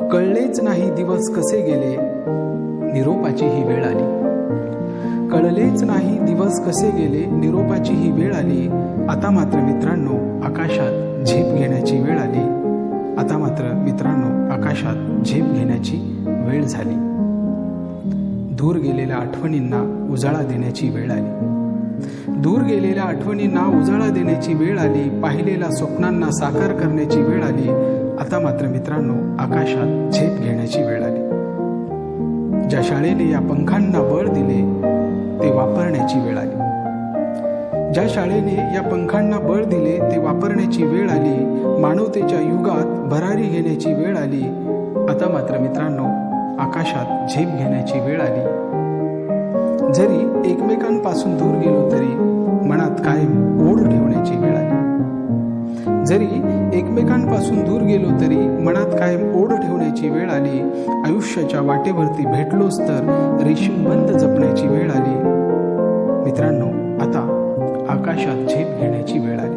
कळलेच नाही दिवस कसे गेले, निरोपाची ही वेळ आली. कळलेच नाही दिवस कसे गेले, निरोपाची ही वेळ आली. आता मात्र मित्रांनो आकाशात झेप घेण्याची वेळ आली. आता मात्र मित्रांनो आकाशात झेप घेण्याची वेळ झाली. दूर गेलेल्या आठवणींना उजाळा देण्याची वेळ आली. दूर गेलेल्या आठवणींना उजाळा देण्याची वेळ आली. पाहिलेल्या स्वप्नांना साकार करण्याची वेळ आली. आता मात्र मित्रांनो आकाशात झेप घेण्याची वेळ आली. ज्या शाळेने या पंखांना बळ दिले ते वापरण्याची वेळ आली. ज्या शाळेने या पंखांना बळ दिले ते वापरण्याची वेळ आली. मानवतेच्या युगात भरारी घेण्याची वेळ आली. आता मात्र मित्रांनो आकाशात झेप घेण्याची वेळ आली. जरी एकमेकांपासून दूर गेलो तरी मनात कायम ओढ ठेवण्याची वेळ आली. जरी एकमेकांपासून दूर गेलो तरी मनात कायम ओढ ठेवण्याची वेळ आली. आयुष्याच्या वाटेवरती भेटलोच तर रेशीमबंध जपण्याची वेळ आली. मित्रांनो आता आकाशात झेप घेण्याची वेळ आली.